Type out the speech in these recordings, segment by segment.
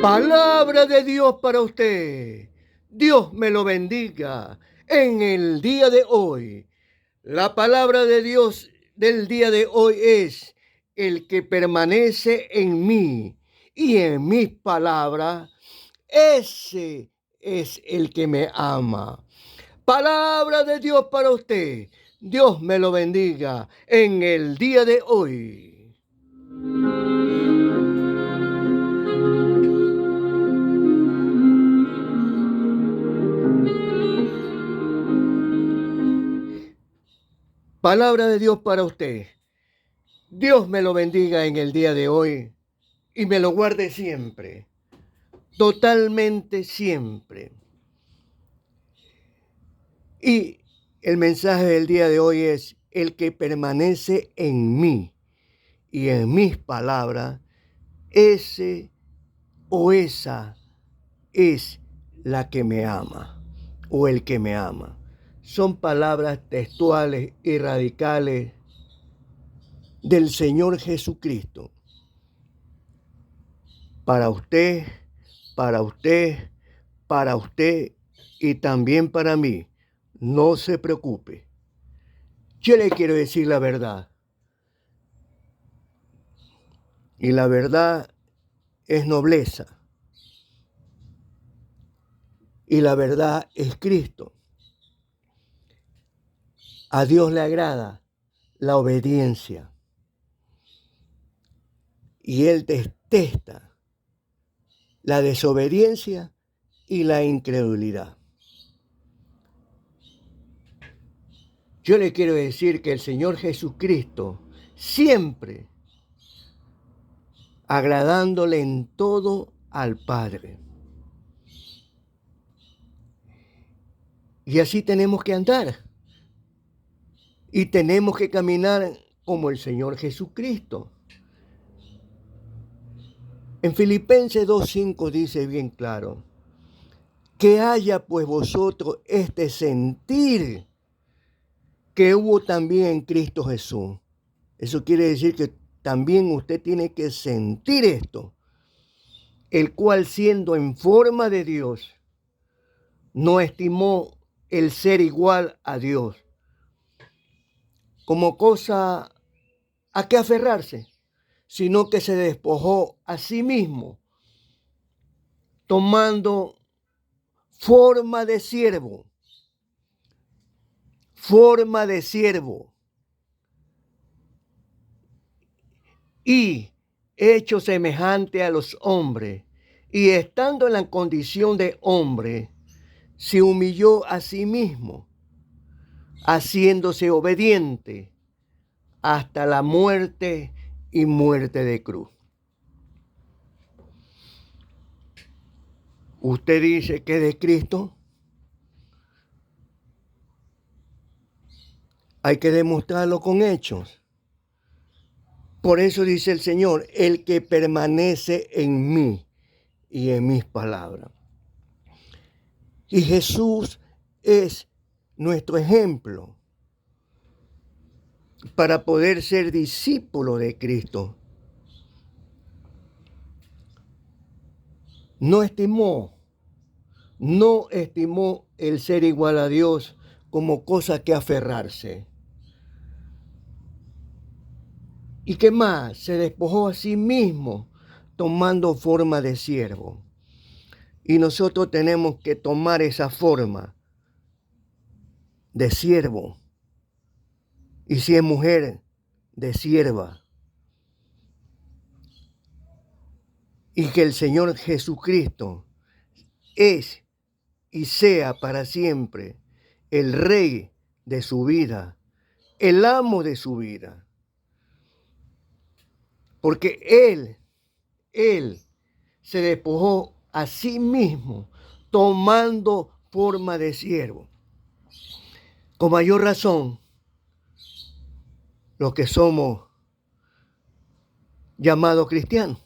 Palabra de Dios para usted. Dios me lo bendiga en el día de hoy. La palabra de Dios del día de hoy es: el que permanece en mí y en mis palabras, ese es el que me ama. Palabra de Dios para usted. Dios me lo bendiga en el día de hoy. Palabra de Dios para usted. Dios me lo bendiga en el día de hoy y me lo guarde siempre, totalmente siempre. Y el mensaje del día de hoy es: el que permanece en mí y en mis palabras, ese o esa es la que me ama o el que me ama. Son palabras textuales y radicales del Señor Jesucristo. Para usted, para usted, para usted y también para mí. No se preocupe. Yo le quiero decir la verdad. Y la verdad es nobleza. Y la verdad es Cristo. A Dios le agrada la obediencia. Y Él detesta la desobediencia y la incredulidad. Yo le quiero decir que el Señor Jesucristo siempre agradándole en todo al Padre. Y así tenemos que andar. Y tenemos que caminar como el Señor Jesucristo. En Filipenses 2:5 dice bien claro: que haya pues vosotros este sentir que hubo también en Cristo Jesús. Eso quiere decir que también usted tiene que sentir esto, el cual, siendo en forma de Dios, no estimó el ser igual a Dios como cosa a que aferrarse, sino que se despojó a sí mismo, tomando forma de siervo, y hecho semejante a los hombres, y estando en la condición de hombre, se humilló a sí mismo, haciéndose obediente hasta la muerte y muerte de cruz. Usted dice que de Cristo hay que demostrarlo con hechos. Por eso dice el Señor: el que permanece en mí y en mis palabras. Y Jesús es nuestro ejemplo para poder ser discípulo de Cristo. No estimó el ser igual a Dios como cosa que aferrarse. ¿Y qué más? Se despojó a sí mismo, tomando forma de siervo. Y nosotros tenemos que tomar esa forma de siervo. Y si es mujer, de sierva. Y que el Señor Jesucristo es y sea para siempre el Rey de su vida, el amo de su vida. Porque Él se despojó a sí mismo, tomando forma de siervo. Con mayor razón, los que somos llamados cristianos,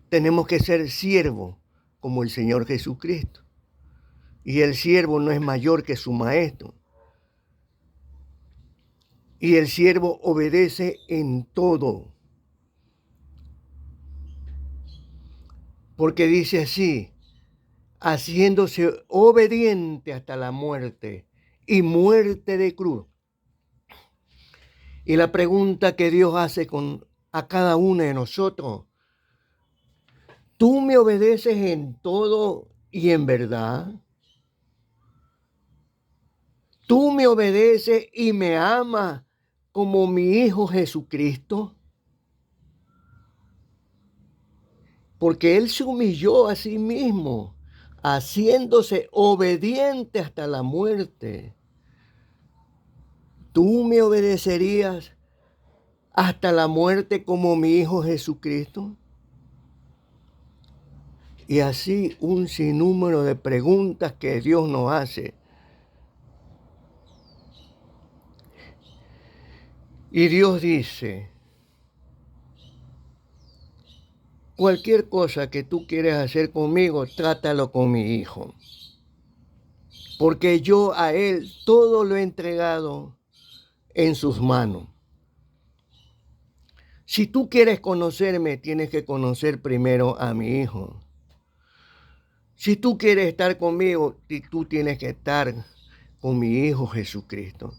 tenemos que ser siervos como el Señor Jesucristo. Y el siervo no es mayor que su maestro. Y el siervo obedece en todo. porque dice así, haciéndose obediente hasta la muerte y muerte de cruz. Y la pregunta que Dios hace a cada uno de nosotros, ¿tú me obedeces en todo y en verdad? ¿Tú me obedeces y me amas como mi Hijo Jesucristo? Porque Él se humilló a sí mismo, haciéndose obediente hasta la muerte. ¿Tú me obedecerías hasta la muerte como mi Hijo Jesucristo? Y así un sinnúmero de preguntas que Dios nos hace. Y Dios dice, cualquier cosa que tú quieras hacer conmigo, trátalo con mi Hijo. Porque yo a Él todo lo he entregado en sus manos. Si tú quieres conocerme, tienes que conocer primero a mi Hijo. Si tú quieres estar conmigo, tú tienes que estar con mi Hijo Jesucristo.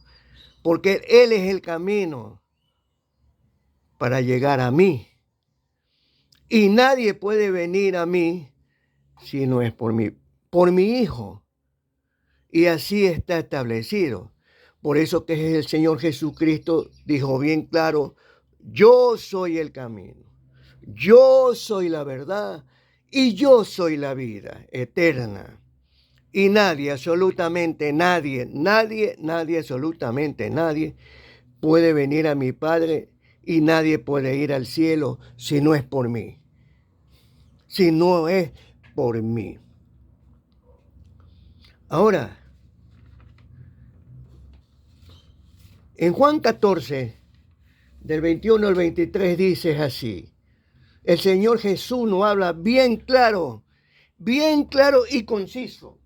Porque Él es el camino para llegar a mí. Y nadie puede venir a mí si no es por mi Hijo. Y así está establecido. Por eso que el Señor Jesucristo dijo bien claro, yo soy el camino, yo soy la verdad y yo soy la vida eterna. Y nadie, absolutamente nadie, absolutamente nadie puede venir a mi Padre y nadie puede ir al cielo si no es por mí. Si no es por mí. Ahora, en Juan 14, del 21 al 23 dice así, el Señor Jesús nos habla bien claro y conciso.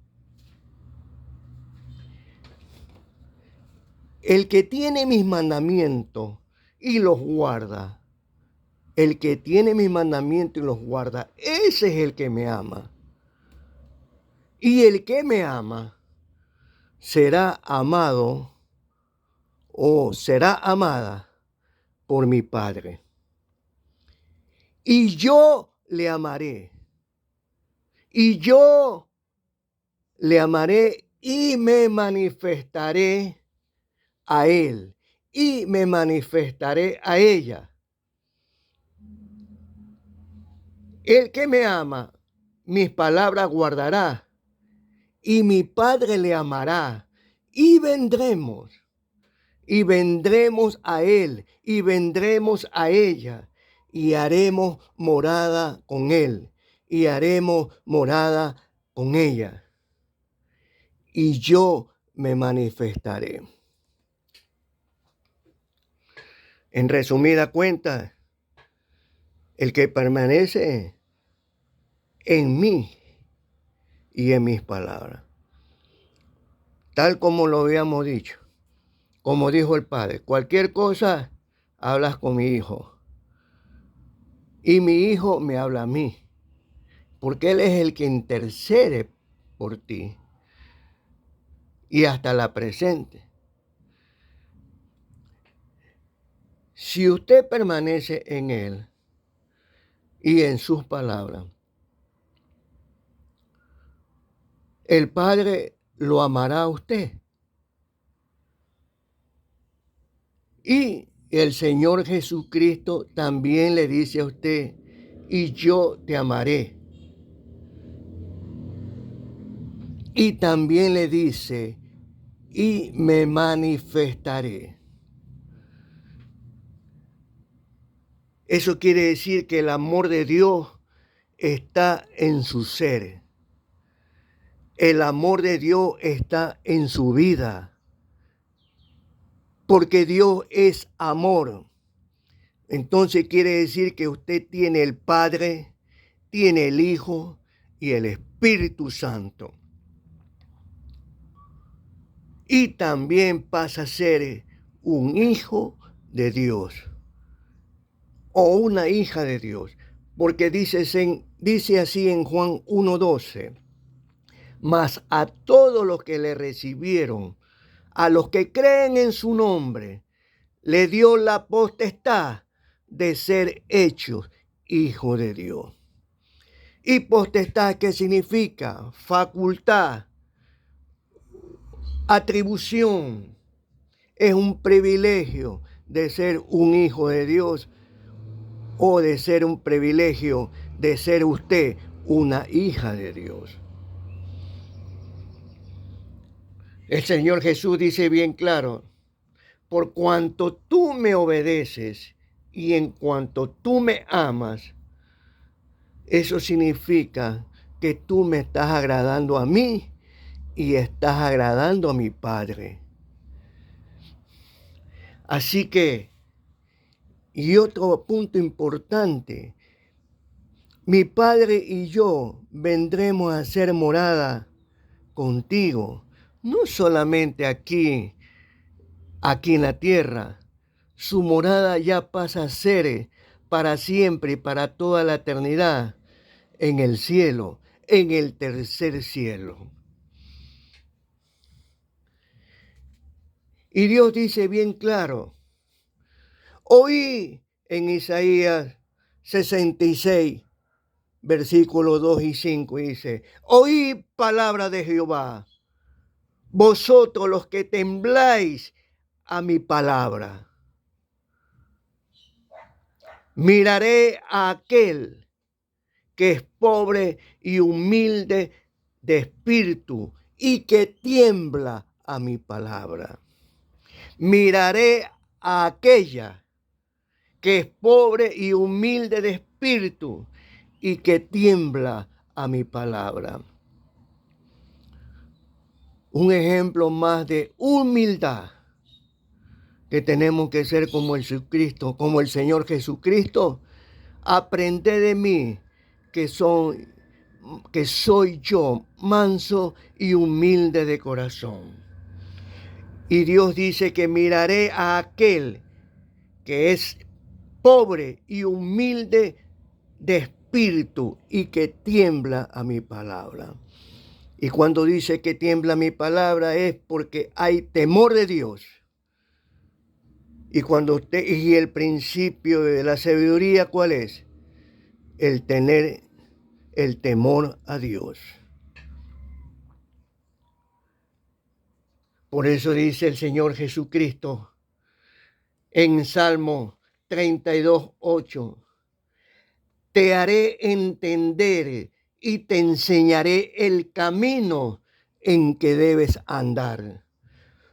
El que tiene mis mandamientos y los guarda, el que tiene mis mandamientos y los guarda, ese es el que me ama. Y el que me ama será amado o será amada por mi Padre. Y yo le amaré. Y yo le amaré y me manifestaré a él. Y me manifestaré a ella. El que me ama, mis palabras guardará. Y mi Padre le amará. Y vendremos a él. Y vendremos a ella. Y haremos morada con él. Y haremos morada con ella. Y yo me manifestaré. En resumida cuenta, el que permanece en mí y en mis palabras, tal como lo habíamos dicho, como dijo el Padre, cualquier cosa hablas con mi Hijo y mi Hijo me habla a mí, porque Él es el que intercede por ti y hasta la presente. Si usted permanece en Él y en sus palabras, el Padre lo amará a usted. Y el Señor Jesucristo también le dice a usted, y yo te amaré. Y también le dice, y me manifestaré. Eso quiere decir que el amor de Dios está en su ser. El amor de Dios está en su vida. Porque Dios es amor. Entonces quiere decir que usted tiene el Padre, tiene el Hijo y el Espíritu Santo. Y también pasa a ser un hijo de Dios o una hija de Dios. porque dice así en Juan 1:12, mas a todos los que le recibieron, a los que creen en su nombre, le dio la potestad de ser hechos hijos de Dios. ¿Y potestad qué significa? Facultad, atribución. Es un privilegio de ser un hijo de Dios o de ser un privilegio de ser usted una hija de Dios. El Señor Jesús dice bien claro, por cuanto tú me obedeces y en cuanto tú me amas, eso significa que tú me estás agradando a mí y estás agradando a mi Padre. Así que, y otro punto importante, mi Padre y yo vendremos a hacer morada contigo, no solamente aquí en la tierra. Su morada ya pasa a ser para siempre y para toda la eternidad en el cielo, en el tercer cielo. Y Dios dice bien claro, oí en Isaías 66, versículos 2 y 5, dice, oí palabra de Jehová, vosotros los que tembláis a mi palabra. Miraré a aquel que es pobre y humilde de espíritu y que tiembla a mi palabra. Miraré a aquella que es pobre y humilde de espíritu y que tiembla a mi palabra. Un ejemplo más de humildad que tenemos que ser como el Jesucristo, como el Señor Jesucristo. Aprended de mí que soy yo manso y humilde de corazón. Y Dios dice que miraré a aquel que es pobre y humilde de espíritu y que tiembla a mi palabra. Y cuando dice que tiembla a mi palabra es porque hay temor de Dios. Y el principio de la sabiduría, ¿cuál es? El tener el temor a Dios. Por eso dice el Señor Jesucristo en Salmo 32:8, te haré entender y te enseñaré el camino en que debes andar.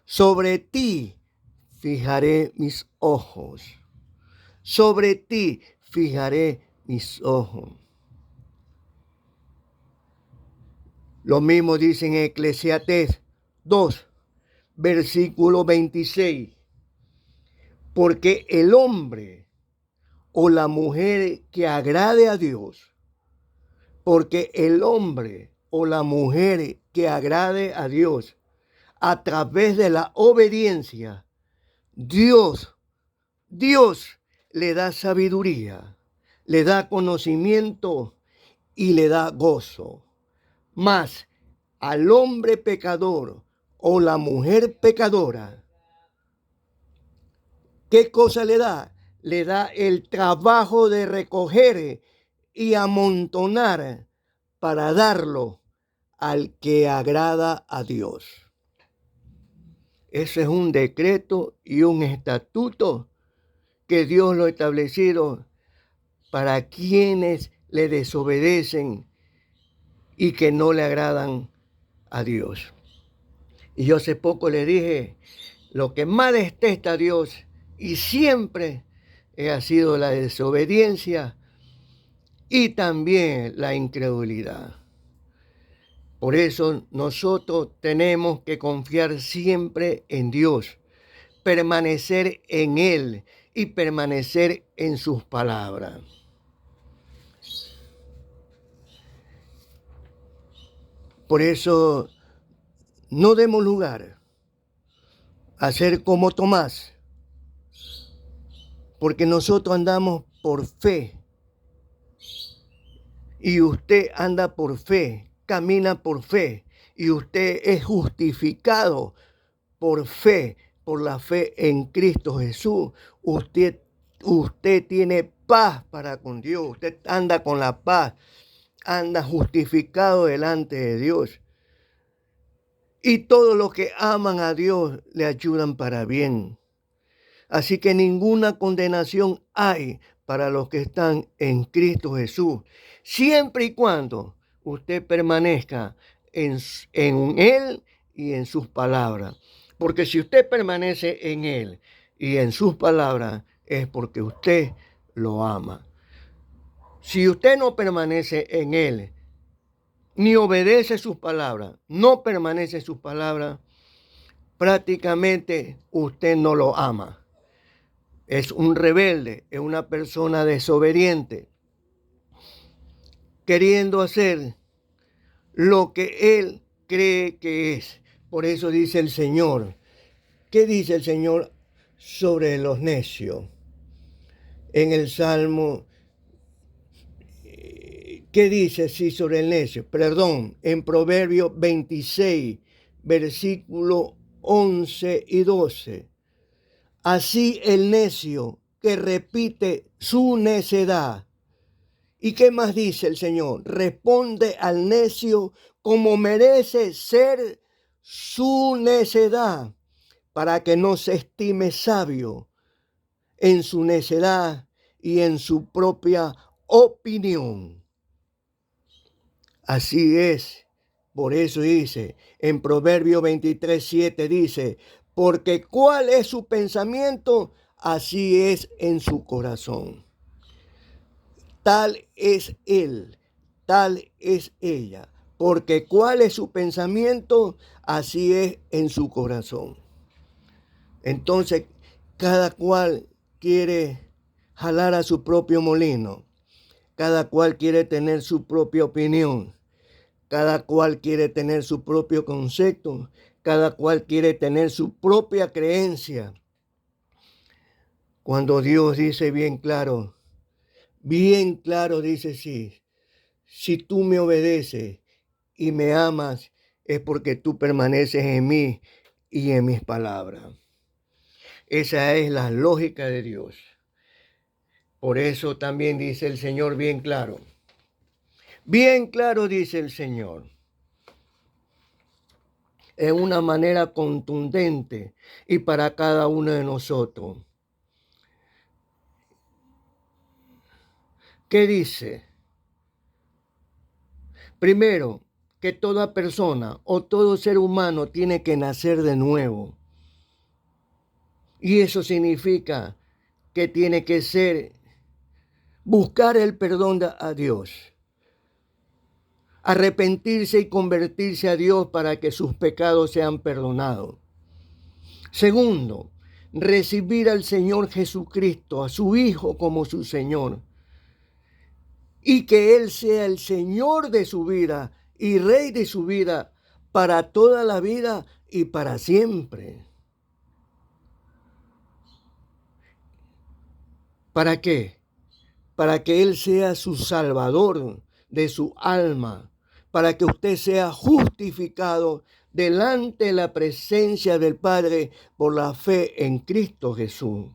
Sobre ti fijaré mis ojos. Sobre ti fijaré mis ojos. Lo mismo dice en Eclesiastés 2, versículo 26. Porque el hombre o la mujer que agrade a Dios, porque el hombre o la mujer que agrade a Dios a través de la obediencia, Dios le da sabiduría, le da conocimiento y le da gozo. Mas al hombre pecador o la mujer pecadora, ¿qué cosa le da? Le da el trabajo de recoger y amontonar para darlo al que agrada a Dios. Ese es un decreto y un estatuto que Dios lo ha establecido para quienes le desobedecen y que no le agradan a Dios. Y yo hace poco le dije, lo que más detesta a Dios y siempre ha sido la desobediencia y también la incredulidad. Por eso nosotros tenemos que confiar siempre en Dios, permanecer en Él y permanecer en sus palabras. Por eso no demos lugar a ser como Tomás, porque nosotros andamos por fe y usted anda por fe, camina por fe, y usted es justificado por fe, por la fe en Cristo Jesús, usted tiene paz para con Dios, usted anda con la paz, anda justificado delante de Dios. Y todos los que aman a Dios le ayudan para bien. Así que ninguna condenación hay para los que están en Cristo Jesús, siempre y cuando usted permanezca en Él y en sus palabras. Porque si usted permanece en Él y en sus palabras, es porque usted lo ama. Si usted no permanece en Él, ni obedece sus palabras, no permanece en sus palabras, prácticamente usted no lo ama. Es un rebelde, es una persona desobediente, queriendo hacer lo que él cree que es. Por eso dice el Señor. ¿Qué dice el Señor sobre los necios? En el Salmo, ¿qué dice sí sobre el necio? Perdón, en Proverbios 26, versículo 11 y 12. Así el necio que repite su necedad. ¿Y qué más dice el Señor? Responde al necio como merece ser su necedad, para que no se estime sabio en su necedad y en su propia opinión. Así es. Por eso dice, en Proverbio 23:7 dice, porque cuál es su pensamiento, así es en su corazón. Tal es él, tal es ella, porque cuál es su pensamiento, así es en su corazón. Entonces, cada cual quiere jalar a su propio molino, cada cual quiere tener su propia opinión, cada cual quiere tener su propio concepto, cada cual quiere tener su propia creencia. Cuando Dios dice bien claro dice sí, si tú me obedeces y me amas, es porque tú permaneces en mí y en mis palabras. Esa es la lógica de Dios. Por eso también dice el Señor bien claro. Bien claro dice el Señor. En una manera contundente y para cada uno de nosotros. ¿Qué dice? Primero, que toda persona o todo ser humano tiene que nacer de nuevo. Y eso significa que tiene que ser buscar el perdón a Dios, arrepentirse y convertirse a Dios para que sus pecados sean perdonados. Segundo, recibir al Señor Jesucristo, a su Hijo como su Señor, y que Él sea el Señor de su vida y Rey de su vida para toda la vida y para siempre. ¿Para qué? Para que Él sea su Salvador de su alma, para que usted sea justificado delante de la presencia del Padre por la fe en Cristo Jesús.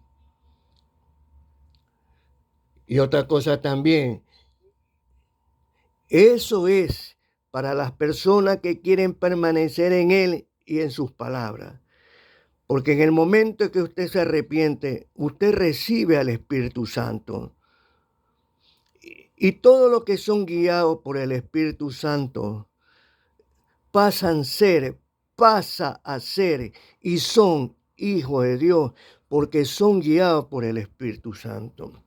Y otra cosa también, eso es para las personas que quieren permanecer en Él y en sus palabras. Porque en el momento que usted se arrepiente, usted recibe al Espíritu Santo. Y todos los que son guiados por el Espíritu Santo pasa a ser y son hijos de Dios porque son guiados por el Espíritu Santo.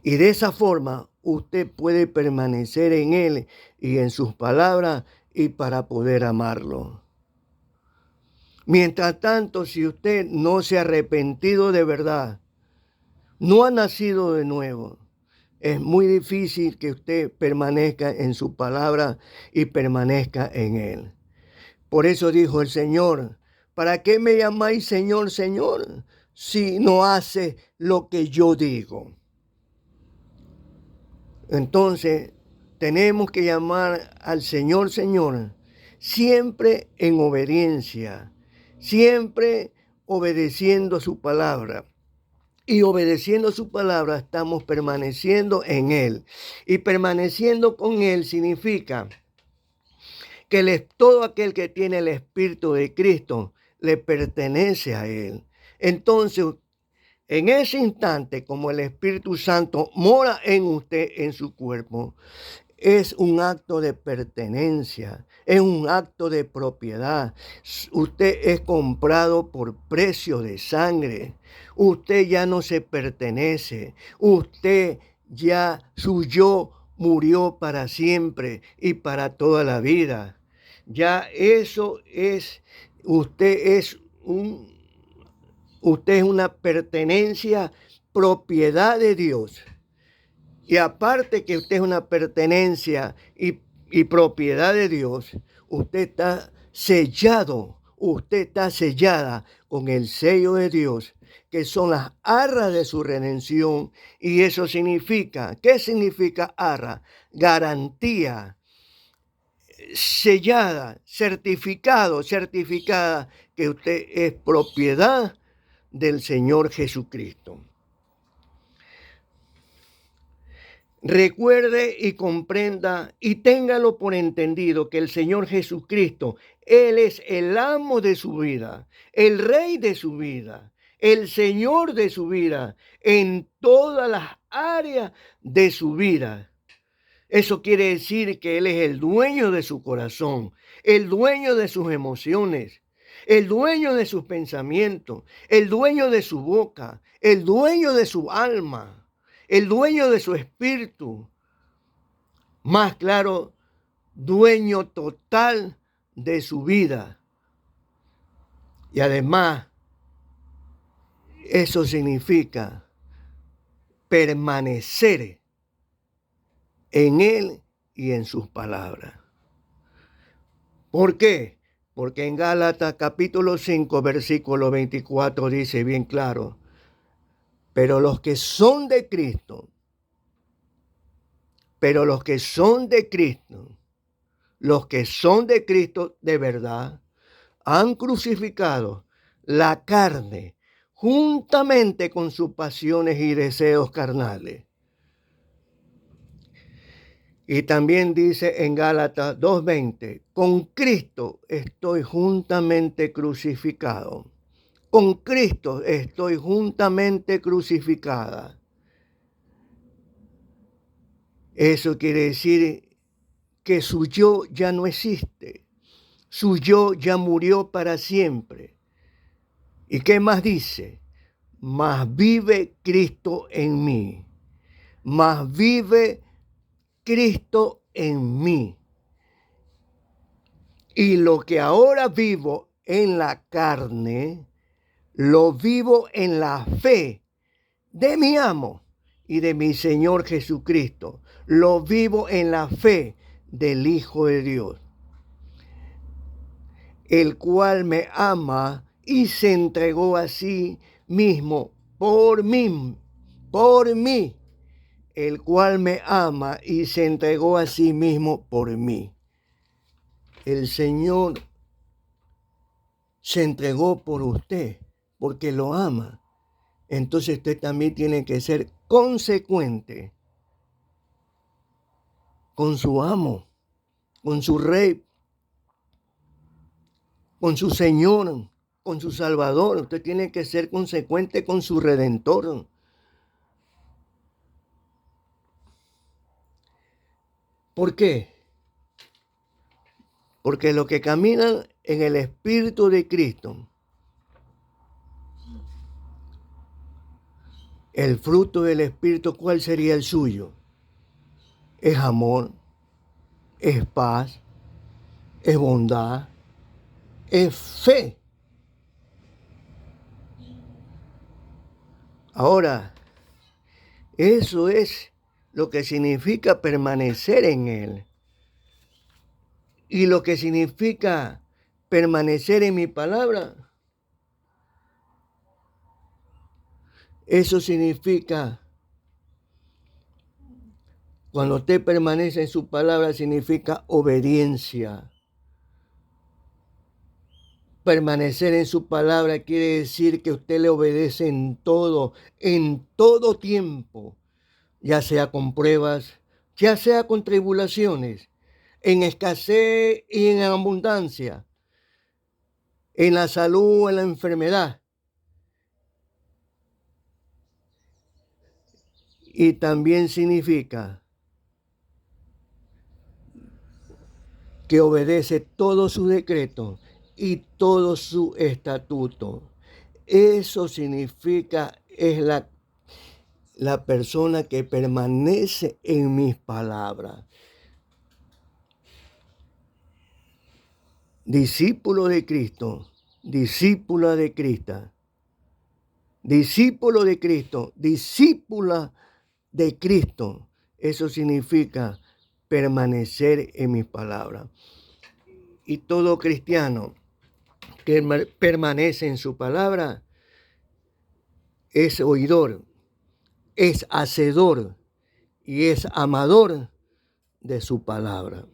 Y de esa forma usted puede permanecer en Él y en sus palabras y para poder amarlo. Mientras tanto, si usted no se ha arrepentido de verdad, no ha nacido de nuevo, es muy difícil que usted permanezca en su palabra y permanezca en Él. Por eso dijo el Señor, ¿para qué me llamáis Señor, Señor, si no hace lo que yo digo? Entonces, tenemos que llamar al Señor, Señor, siempre en obediencia, siempre obedeciendo su palabra. Y obedeciendo su palabra estamos permaneciendo en Él. Y permaneciendo con Él significa que todo aquel que tiene el Espíritu de Cristo le pertenece a Él. Entonces, en ese instante, como el Espíritu Santo mora en usted, en su cuerpo, es un acto de pertenencia, es un acto de propiedad. Usted es comprado por precio de sangre. Usted ya no se pertenece. Usted ya, su yo murió para siempre y para toda la vida. Ya eso es, usted es usted es una pertenencia, propiedad de Dios. Y aparte que usted es una pertenencia y propiedad de Dios, usted está sellado, usted está sellada con el sello de Dios, que son las arras de su redención. Y eso significa, ¿qué significa arra? Garantía, sellada, certificada, que usted es propiedad del Señor Jesucristo. Recuerde y comprenda y téngalo por entendido que el Señor Jesucristo, Él es el amo de su vida, el rey de su vida, el Señor de su vida, en todas las áreas de su vida. Eso quiere decir que Él es el dueño de su corazón, el dueño de sus emociones, el dueño de sus pensamientos, el dueño de su boca, el dueño de su alma, el dueño de su espíritu. Más claro, dueño total de su vida. Y además, eso significa permanecer en Él y en sus palabras. ¿Por qué? Porque en Gálatas capítulo 5, versículo 24 dice bien claro, pero los que son de Cristo, los que son de Cristo de verdad, han crucificado la carne juntamente con sus pasiones y deseos carnales. Y también dice en Gálatas 2:20, con Cristo estoy juntamente crucificado. Con Cristo estoy juntamente crucificada. Eso quiere decir que su yo ya no existe. Su yo ya murió para siempre. ¿Y qué más dice? Mas vive Cristo en mí. Mas vive Cristo en mí. Y lo que ahora vivo en la carne, lo vivo en la fe de mi amo y de mi Señor Jesucristo. Lo vivo en la fe del Hijo de Dios, el cual me ama y se entregó a sí mismo por mí, el cual me ama y se entregó a sí mismo por mí. El Señor se entregó por usted porque lo ama. Entonces usted también tiene que ser consecuente con su amo, con su rey, con su Señor, con su Salvador. Usted tiene que ser consecuente con su Redentor. ¿Por qué? Porque los que caminan en el Espíritu de Cristo, el fruto del Espíritu, ¿cuál sería el suyo? Es amor, es paz, es bondad, es fe. Ahora, eso es lo que significa permanecer en Él. Y lo que significa permanecer en mi palabra, eso significa Cuando usted permanece en su palabra significa obediencia. Permanecer en su palabra quiere decir que usted le obedece en todo tiempo, ya sea con pruebas, ya sea con tribulaciones, en escasez y en abundancia, en la salud o en la enfermedad. Y también significa que obedece todo su decreto y todo su estatuto. Eso significa, es la persona que permanece en mis palabras. Discípulo de Cristo, discípula de Cristo, discípulo de Cristo, discípula de Cristo. Eso significa permanecer en mis palabras. Y todo cristiano que permanece en su palabra es oidor, es hacedor y es amador de su palabra.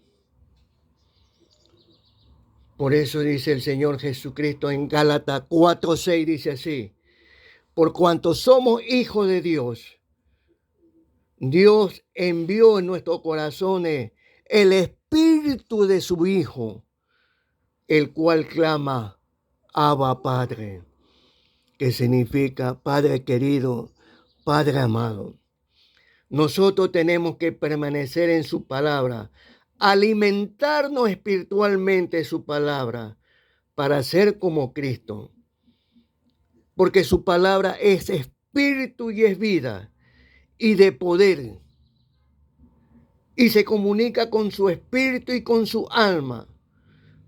Por eso dice el Señor Jesucristo en Gálatas 4:6, dice así: por cuanto somos hijos de Dios, Dios envió en nuestros corazones el Espíritu de su Hijo, el cual clama, Abba Padre, que significa Padre querido, Padre amado. Nosotros tenemos que permanecer en su palabra, alimentarnos espiritualmente de su palabra para ser como Cristo. Porque su palabra es espíritu y es vida y de poder. Y se comunica con su espíritu y con su alma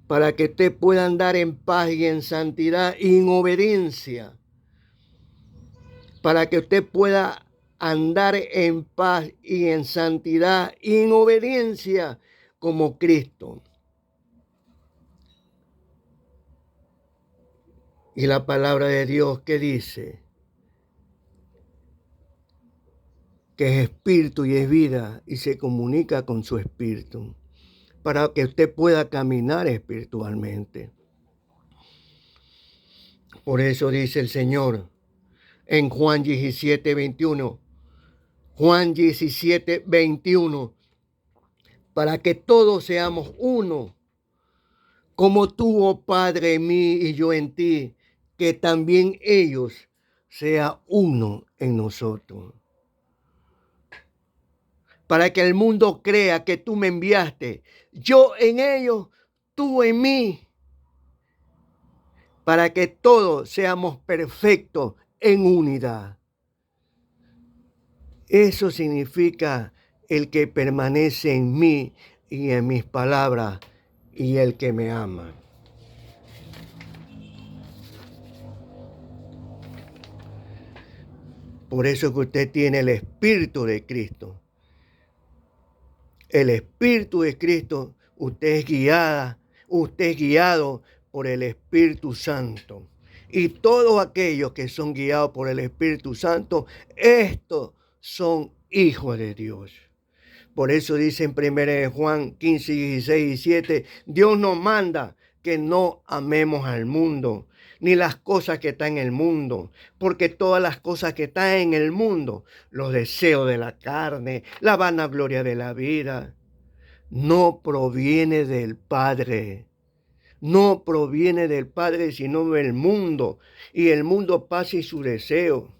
para que usted pueda andar en paz y en santidad y en obediencia. Para que usted pueda andar en paz y en santidad y en obediencia como Cristo. Y la palabra de Dios que dice que es espíritu y es vida y se comunica con su espíritu para que usted pueda caminar espiritualmente. Por eso dice el Señor en Juan 17:21, Juan 17:21, para que todos seamos uno, como tú, oh Padre, en mí y yo en ti, que también ellos sean uno en nosotros. Para que el mundo crea que tú me enviaste, yo en ellos, tú en mí, para que todos seamos perfectos en unidad. Eso significa el que permanece en mí y en mis palabras y el que me ama. Por eso que usted tiene el Espíritu de Cristo. El Espíritu de Cristo, usted es guiado por el Espíritu Santo. Y todos aquellos que son guiados por el Espíritu Santo, estos son hijos de Dios. Por eso dice en 1 Juan 15, 16 y 17, Dios nos manda que no amemos al mundo, ni las cosas que están en el mundo, porque todas las cosas que están en el mundo, los deseos de la carne, la vanagloria de la vida, no proviene del Padre. No proviene del Padre, sino del mundo. Y el mundo pasa y su deseo.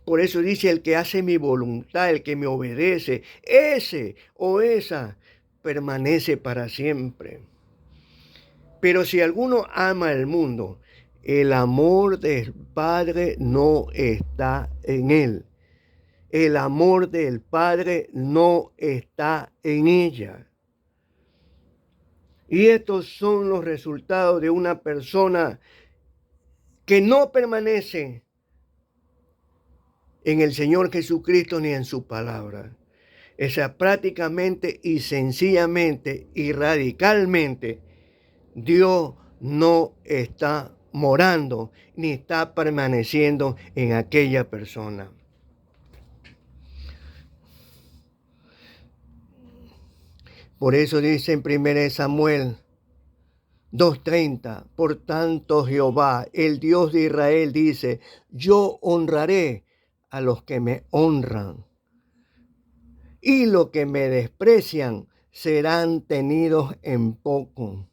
Por eso dice, el que hace mi voluntad, el que me obedece, ese o esa permanece para siempre. Pero si alguno ama el mundo, el amor del Padre no está en él. El amor del Padre no está en ella. Y estos son los resultados de una persona que no permanece en el Señor Jesucristo ni en su palabra. Esa prácticamente y sencillamente y radicalmente, Dios no está morando ni está permaneciendo en aquella persona. Por eso dice en 1 Samuel 2:30, por tanto Jehová, el Dios de Israel, dice, yo honraré a los que me honran, y los que me desprecian serán tenidos en poco.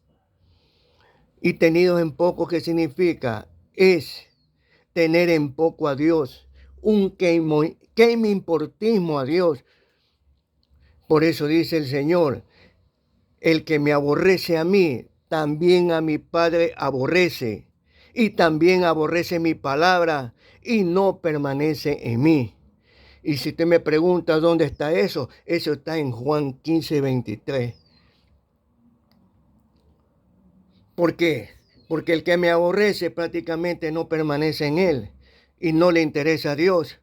Y tenidos en poco, ¿qué significa? Es tener en poco a Dios, un que me importismo a Dios. Por eso dice el Señor, el que me aborrece a mí, también a mi Padre aborrece, y también aborrece mi palabra, y no permanece en mí. Y si usted me pregunta dónde está eso, eso está en Juan 15:23. ¿Por qué? Porque el que me aborrece prácticamente no permanece en él y no le interesa a Dios.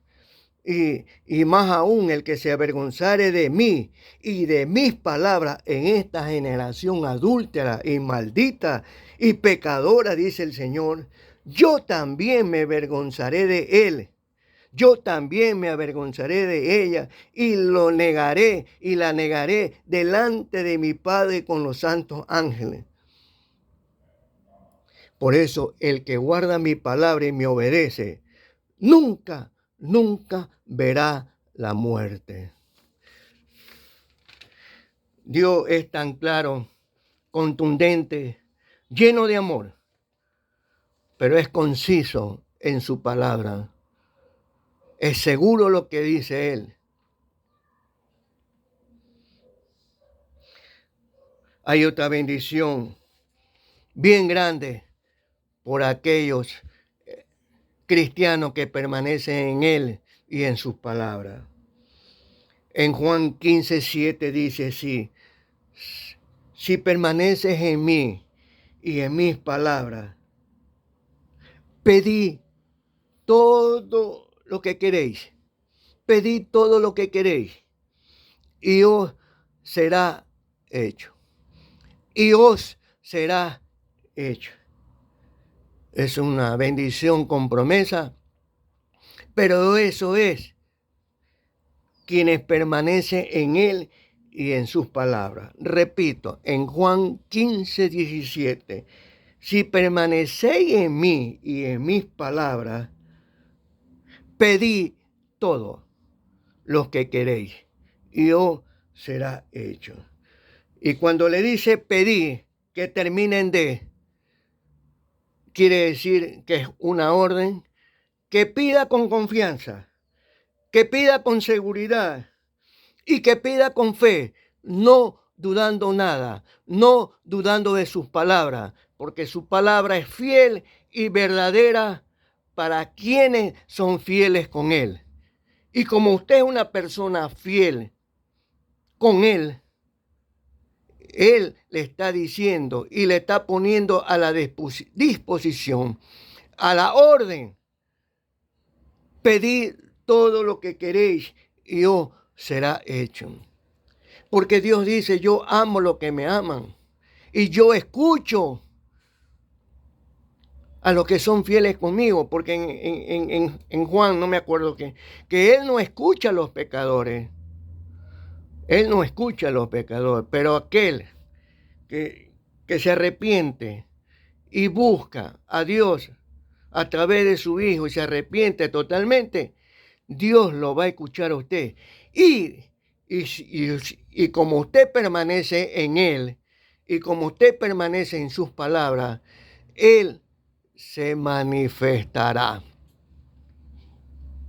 Y más aún el que se avergonzare de mí y de mis palabras en esta generación adúltera y maldita y pecadora, dice el Señor, yo también me avergonzaré de él. Yo también me avergonzaré de ella y lo negaré y la negaré delante de mi Padre con los santos ángeles. Por eso el que guarda mi palabra y me obedece, nunca verá la muerte. Dios es tan claro, contundente, lleno de amor, pero es conciso en su palabra. Es seguro lo que dice Él. Hay otra bendición bien grande por aquellos cristianos que permanecen en Él y en sus palabras. En Juan 15:7 dice así, si permaneces en mí y en mis palabras, pedid todo lo que queréis, pedid todo lo que queréis y os será hecho. Y os será hecho. Es una bendición con promesa, pero eso es quienes permanecen en Él y en sus palabras. Repito, en Juan 15:17, si permanecéis en mí y en mis palabras, pedid todo lo que queréis y os será hecho. Y cuando le dice pedid, que terminen de, quiere decir que es una orden, que pida con confianza, que pida con seguridad y que pida con fe, no dudando nada, no dudando de sus palabras, porque su palabra es fiel y verdadera para quienes son fieles con Él. Y como usted es una persona fiel con Él, Él le está diciendo y le está poniendo a la disposición, a la orden, pedid todo lo que queréis y os será hecho. Porque Dios dice, yo amo lo que me aman y yo escucho a los que son fieles conmigo, porque en Juan, no me acuerdo que Él no escucha a los pecadores. Él no escucha a los pecadores, pero aquel que se arrepiente y busca a Dios a través de su Hijo y se arrepiente totalmente, Dios lo va a escuchar a usted. Y como usted permanece en Él y como usted permanece en sus palabras, Él se manifestará.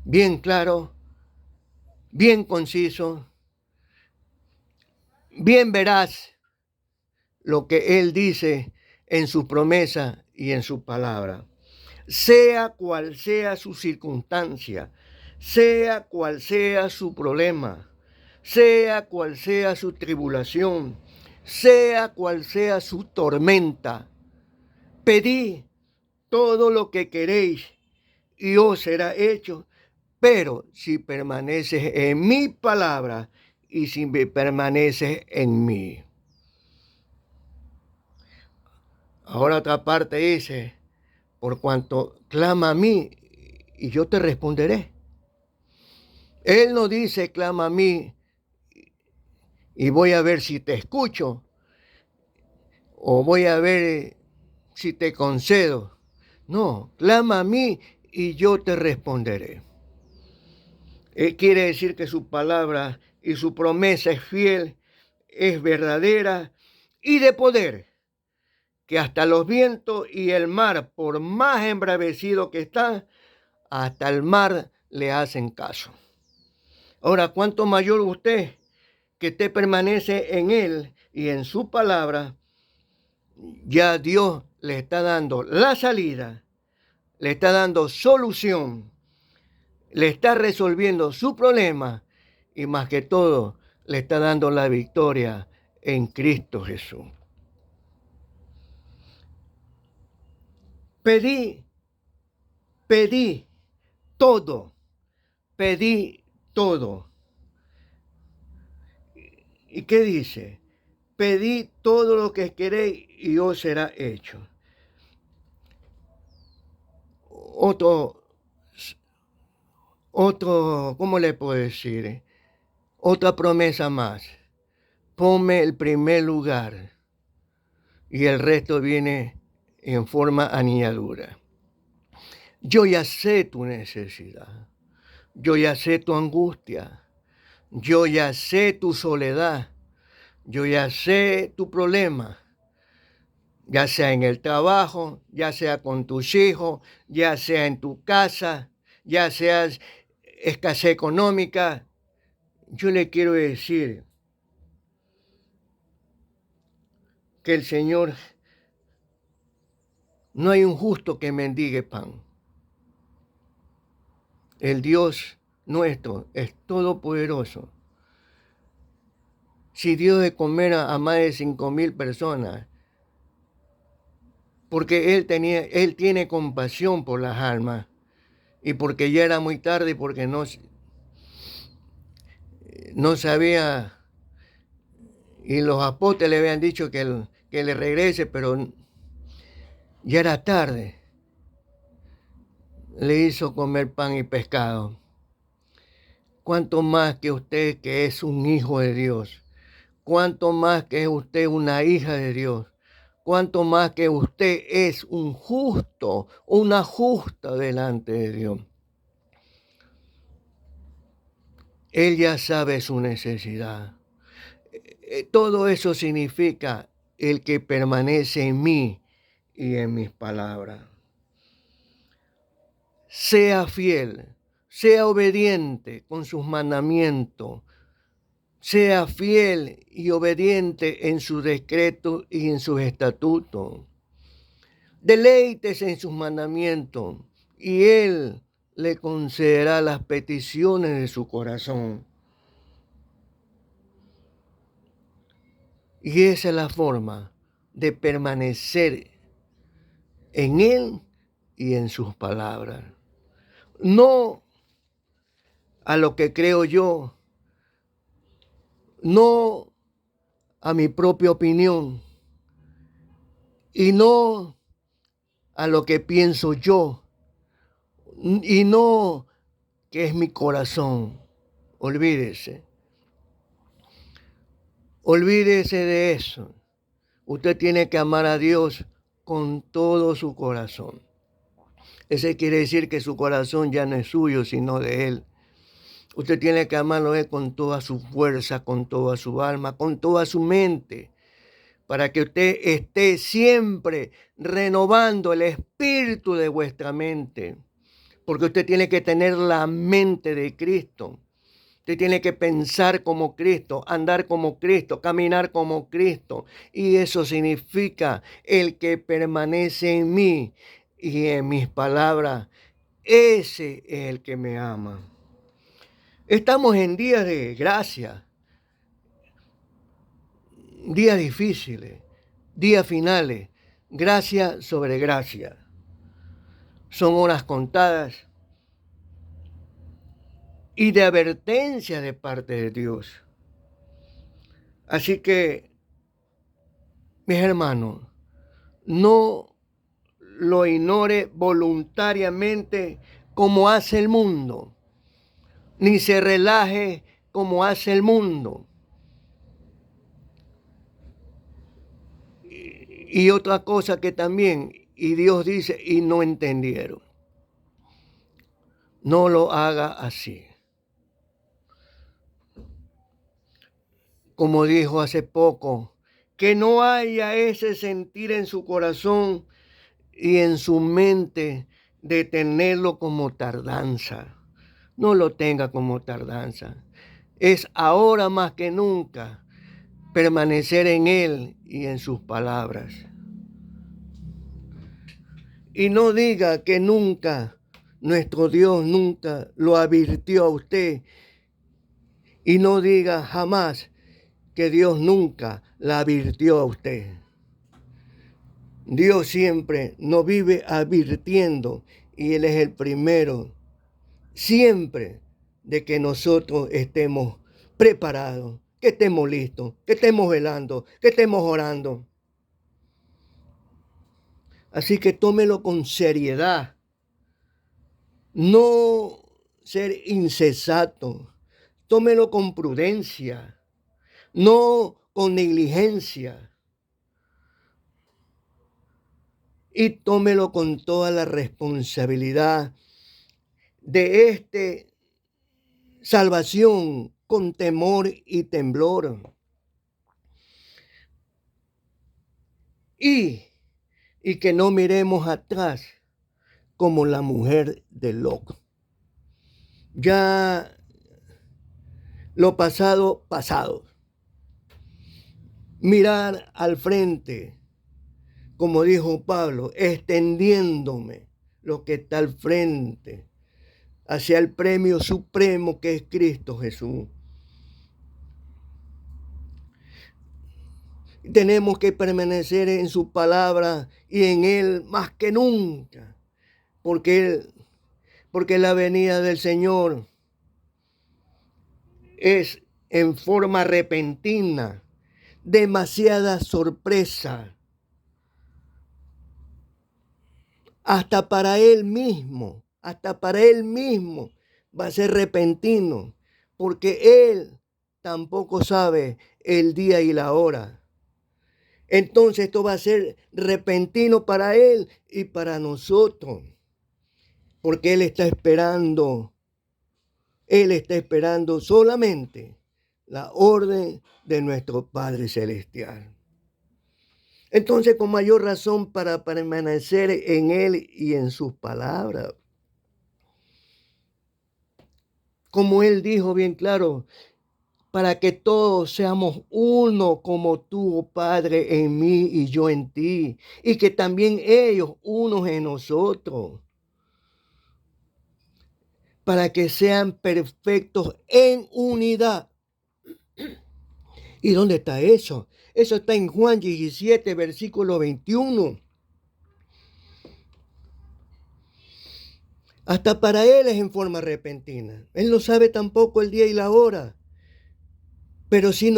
Bien claro, bien conciso, bien veraz lo que Él dice en su promesa y en su palabra. Sea cual sea su circunstancia, sea cual sea su problema, sea cual sea su tribulación, sea cual sea su tormenta, pedid todo lo que queréis y os será hecho, pero si permaneces en mi palabra y si permaneces en mí. Ahora otra parte dice, por cuanto clama a mí y yo te responderé. Él no dice clama a mí y voy a ver si te escucho o voy a ver si te concedo. No, clama a mí y yo te responderé. Quiere decir que su palabra y su promesa es fiel, es verdadera y de poder, que hasta los vientos y el mar, por más embravecido que están, hasta el mar le hacen caso. Ahora, ¿cuánto mayor usted que usted permanece en él y en su palabra? Ya Dios le está dando la salida, le está dando solución, le está resolviendo su problema y más que todo le está dando la victoria en Cristo Jesús. Pedí todo, pedí todo. ¿Y qué dice? Pedí todo lo que queréis y os será hecho. ¿Cómo le puedo decir? Otra promesa más. Ponme el primer lugar y el resto viene en forma añadidura. Yo ya sé tu necesidad. Yo ya sé tu angustia. Yo ya sé tu soledad. Yo ya sé tu problema. Ya sea en el trabajo, ya sea con tus hijos, ya sea en tu casa, ya sea escasez económica. Yo le quiero decir que el Señor, no hay un justo que mendigue pan. El Dios nuestro es todopoderoso. Si dio de comer a más de 5,000 personas, porque Él tiene compasión por las almas, y porque ya era muy tarde, porque no sabía, y los apóstoles le habían dicho que le regrese, pero ya era tarde. Le hizo comer pan y pescado. Cuánto más que usted que es un hijo de Dios, cuánto más que es usted una hija de Dios, cuánto más que usted es un justo, una justa delante de Dios. Él ya sabe su necesidad. Todo eso significa el que permanece en mí y en mis palabras. Sea fiel, sea obediente con sus mandamientos, sea fiel y obediente en sus decretos y en sus estatutos. Deleítese en sus mandamientos y Él le concederá las peticiones de su corazón. Y esa es la forma de permanecer en Él y en sus palabras. No a lo que creo yo, no a mi propia opinión y no a lo que pienso yo y no que es mi corazón. Olvídese. Olvídese de eso. Usted tiene que amar a Dios con todo su corazón. Ese quiere decir que su corazón ya no es suyo, sino de Él. Usted tiene que amarlo a Él con toda su fuerza, con toda su alma, con toda su mente, para que usted esté siempre renovando el espíritu de vuestra mente. Porque usted tiene que tener la mente de Cristo. Usted tiene que pensar como Cristo, andar como Cristo, caminar como Cristo. Y eso significa el que permanece en mí y en mis palabras. Ese es el que me ama. Estamos en días de gracia, días difíciles, días finales, gracia sobre gracia. Son horas contadas y de advertencia de parte de Dios. Así que, mis hermanos, no lo ignore voluntariamente como hace el mundo, ni se relaje como hace el mundo. Y otra cosa que también, y Dios dice, y no entendieron. No lo haga así. Como dijo hace poco, que no haya ese sentir en su corazón y en su mente de tenerlo como tardanza. No lo tenga como tardanza. Es ahora más que nunca permanecer en Él y en sus palabras. Y no diga que nunca, nuestro Dios nunca lo advirtió a usted. Y no diga jamás que Dios nunca la advirtió a usted. Dios siempre nos vive advirtiendo y Él es el primero, siempre, de que nosotros estemos preparados, que estemos listos, que estemos velando, que estemos orando. Así que tómelo con seriedad, no ser insensato, tómelo con prudencia, no con negligencia. Y tómelo con toda la responsabilidad de salvación, con temor y temblor. Y que no miremos atrás como la mujer de Lot. Ya lo pasado, pasado. Mirar al frente, como dijo Pablo, extendiéndome lo que está al frente, hacia el premio supremo que es Cristo Jesús. Tenemos que permanecer en su palabra y en Él más que nunca, porque la venida del Señor es en forma repentina, demasiada sorpresa, hasta para Él mismo va a ser repentino, porque Él tampoco sabe el día y la hora. Entonces esto va a ser repentino para Él y para nosotros, porque Él está esperando solamente la orden de nuestro Padre Celestial. Entonces, con mayor razón para permanecer en Él y en sus palabras. Como Él dijo bien claro, para que todos seamos uno como tú, oh Padre, en mí y yo en ti, y que también ellos unos en nosotros, para que sean perfectos en unidad. ¿Y dónde está eso? Eso está en Juan 17, versículo 21. Hasta para Él es en forma repentina. Él no sabe tampoco el día y la hora. Pero sí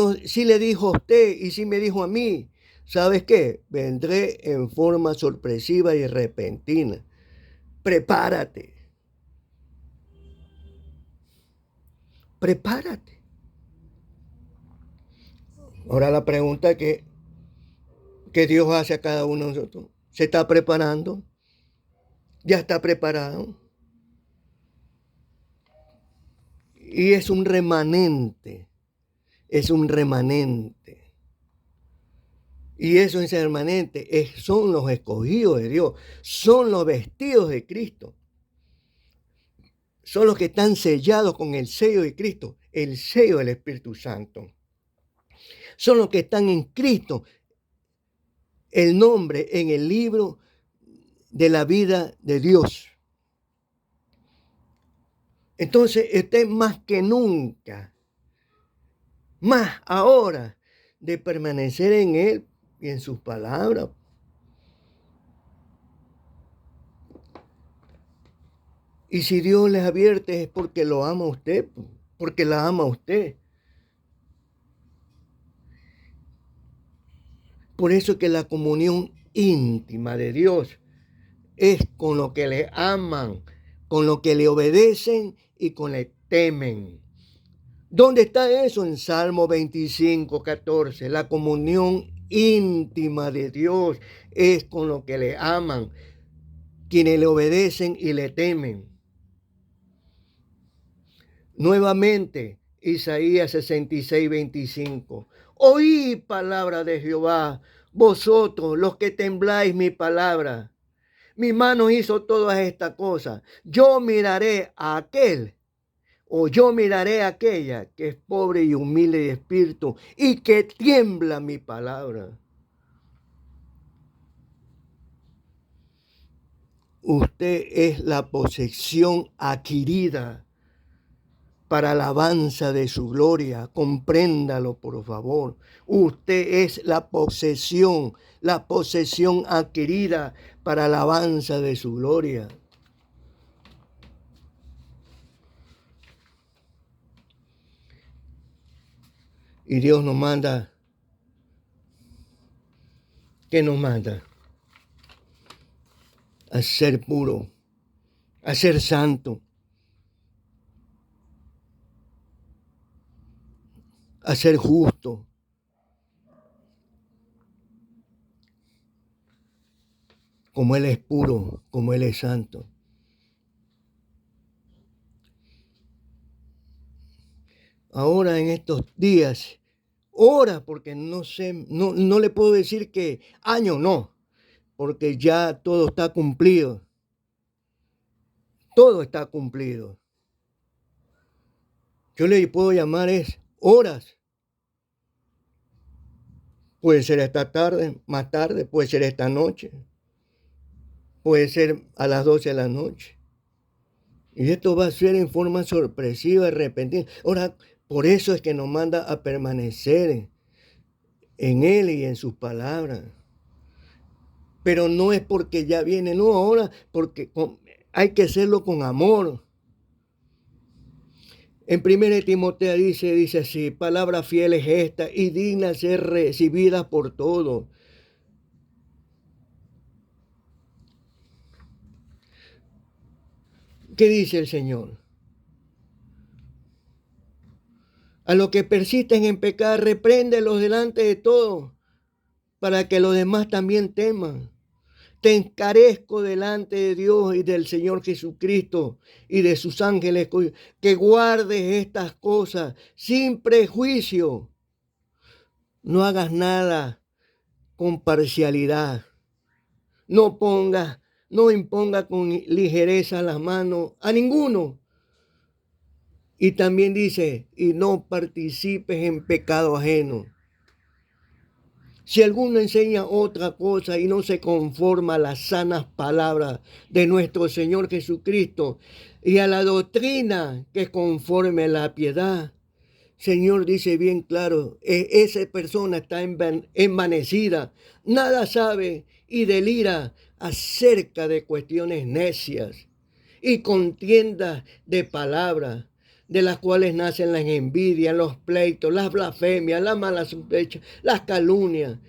le dijo a usted y sí me dijo a mí, ¿sabes qué? Vendré en forma sorpresiva y repentina. Prepárate. Prepárate. Ahora la pregunta que Dios hace a cada uno de nosotros. ¿Se está preparando? ¿Ya está preparado? Y es un remanente. Es un remanente. Y eso es remanente. Son los escogidos de Dios. Son los vestidos de Cristo. Son los que están sellados con el sello de Cristo, el sello del Espíritu Santo. Son los que están en Cristo, el nombre en el libro de la vida de Dios. Entonces, usted más que nunca, más ahora, de permanecer en Él y en sus palabras. Y si Dios les advierte es porque lo ama a usted, porque la ama a usted. Por eso que la comunión íntima de Dios es con lo que le aman, con lo que le obedecen y con le temen. ¿Dónde está eso? En Salmo 25, 14. La comunión íntima de Dios, es con lo que le aman, quienes le obedecen y le temen. Nuevamente, Isaías 66:25. Oí palabra de Jehová, vosotros los que tembláis mi palabra. Mi mano hizo todas estas cosas. Yo miraré a aquel, o yo miraré a aquella que es pobre y humilde de espíritu y que tiembla mi palabra. Usted es la posesión adquirida para alabanza de su gloria. Compréndalo, por favor. Usted es la posesión adquirida para alabanza de su gloria. Y Dios nos manda, ¿qué nos manda? A ser puro, a ser santo, a ser justo. Como Él es puro, como Él es santo. Ahora en estos días, ora, porque no sé, no le puedo decir que año no, porque ya todo está cumplido. Todo está cumplido. Yo le puedo llamar es horas. Puede ser esta tarde, más tarde, puede ser esta noche, puede ser a las 12 de la noche. Y esto va a ser en forma sorpresiva y repentina. Ahora, por eso es que nos manda a permanecer en Él y en sus palabras. Pero no es porque ya viene, no, ahora porque hay que hacerlo con amor. En 1 Timoteo dice así, palabra fiel es esta y digna de ser recibida por todos. ¿Qué dice el Señor? A los que persisten en pecar, repréndelos delante de todos, para que los demás también teman. Te encarezco delante de Dios y del Señor Jesucristo y de sus ángeles, que guardes estas cosas sin prejuicio. No hagas nada con parcialidad. No imponga con ligereza las manos a ninguno. Y también dice, y no participes en pecado ajeno. Si alguno enseña otra cosa y no se conforma a las sanas palabras de nuestro Señor Jesucristo y a la doctrina que es conforme a la piedad, Señor dice bien claro, esa persona está envanecida, nada sabe y delira acerca de cuestiones necias y contiendas de palabras, de las cuales nacen las envidias, los pleitos, las blasfemias, las malas sospechas, las calumnias,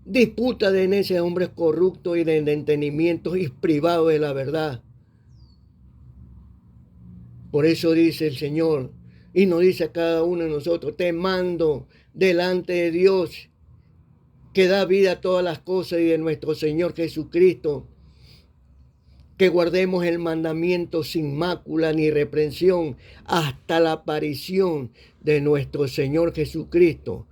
disputa de necios hombres corruptos y de entendimientos y privados de la verdad. Por eso dice el Señor, y nos dice a cada uno de nosotros, te mando delante de Dios, que da vida a todas las cosas, y de nuestro Señor Jesucristo, que guardemos el mandamiento sin mácula ni reprensión hasta la aparición de nuestro Señor Jesucristo,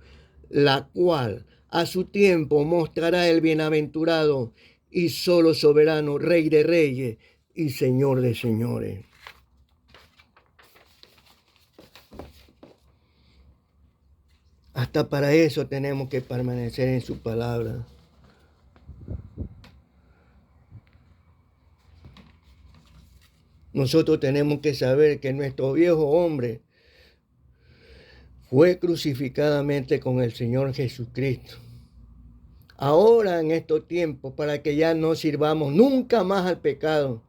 la cual a su tiempo mostrará el bienaventurado y solo soberano, Rey de reyes y Señor de señores. Hasta para eso tenemos que permanecer en su palabra. Nosotros tenemos que saber que nuestro viejo hombre fue crucificadamente con el Señor Jesucristo. Ahora en estos tiempos, para que ya no sirvamos nunca más al pecado.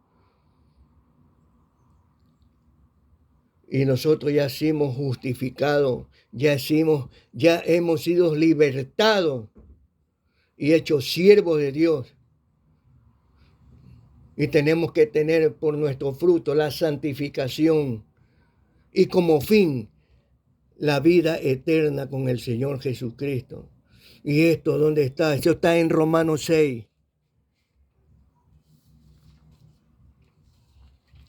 Y nosotros ya hemos justificados, ya hemos sido libertados y hechos siervos de Dios. Y tenemos que tener por nuestro fruto la santificación y como fin la vida eterna con el Señor Jesucristo. ¿Y esto dónde está? Eso está en Romanos 6.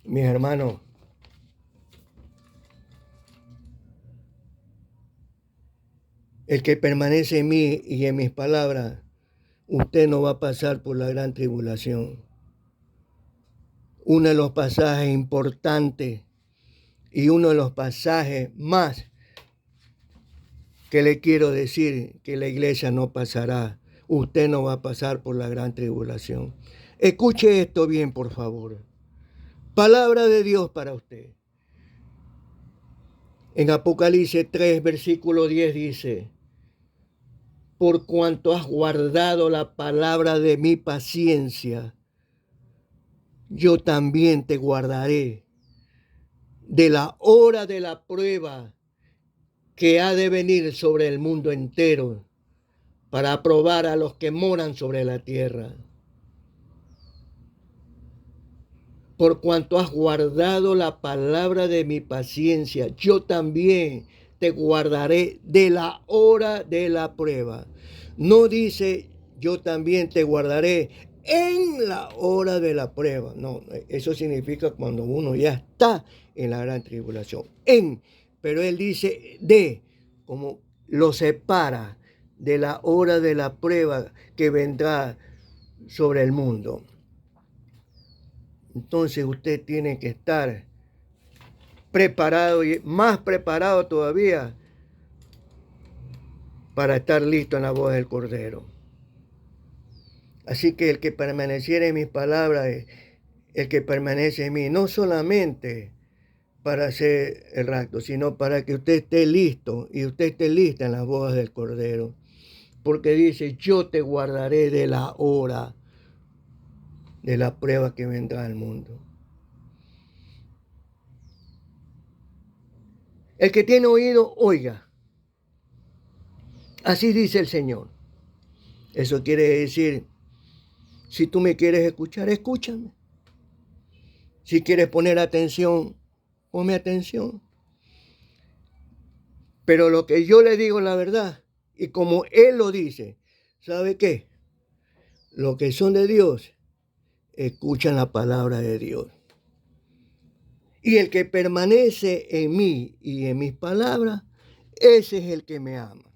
Mis hermanos, el que permanece en mí y en mis palabras, usted no va a pasar por la gran tribulación. Uno de los pasajes importantes y uno de los pasajes más que le quiero decir que la iglesia no pasará. Usted no va a pasar por la gran tribulación. Escuche esto bien, por favor. Palabra de Dios para usted. En Apocalipsis 3, versículo 10 dice: por cuanto has guardado la palabra de mi paciencia, yo también te guardaré de la hora de la prueba que ha de venir sobre el mundo entero para probar a los que moran sobre la tierra. Por cuanto has guardado la palabra de mi paciencia, yo también te guardaré de la hora de la prueba. No dice yo también te guardaré en la hora de la prueba. No, eso significa cuando uno ya está en la gran tribulación. Pero él dice de, como lo separa de la hora de la prueba que vendrá sobre el mundo. Entonces usted tiene que estar preparado y más preparado todavía para estar listo en la voz del Cordero. Así que el que permaneciere en mis palabras, el que permanece en mí, no solamente para hacer el rapto, sino para que usted esté listo y usted esté lista en la voz del Cordero. Porque dice, yo te guardaré de la hora de la prueba que vendrá al mundo. El que tiene oído, oiga. Así dice el Señor. Eso quiere decir, si tú me quieres escuchar, escúchame. Si quieres poner atención, ponme atención. Pero lo que yo le digo es la verdad. Y como Él lo dice, ¿sabe qué? Los que son de Dios, escuchan la palabra de Dios. Y el que permanece en mí y en mis palabras, ese es el que me ama.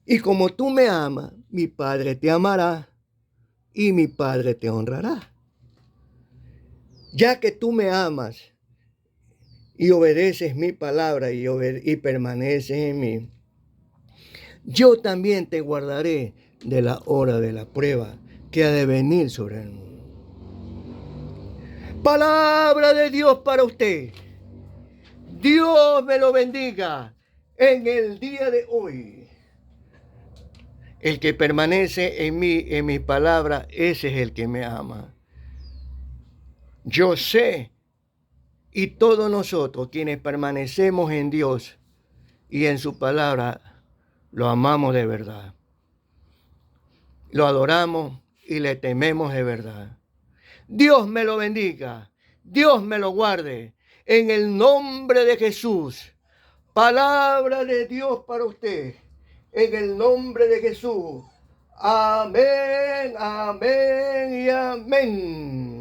Y como tú me amas, mi Padre te amará y mi Padre te honrará. Ya que tú me amas y obedeces mi palabra y permaneces en mí, yo también te guardaré de la hora de la prueba que ha de venir sobre el mundo. Palabra de Dios para usted. Dios me lo bendiga en el día de hoy. El que permanece en mí, en mis palabras, ese es el que me ama. Yo sé, y todos nosotros quienes permanecemos en Dios y en su palabra, lo amamos de verdad. Lo adoramos y le tememos de verdad. Dios me lo bendiga. Dios me lo guarde. En el nombre de Jesús. Palabra de Dios para usted. En el nombre de Jesús. Amén, amén y amén.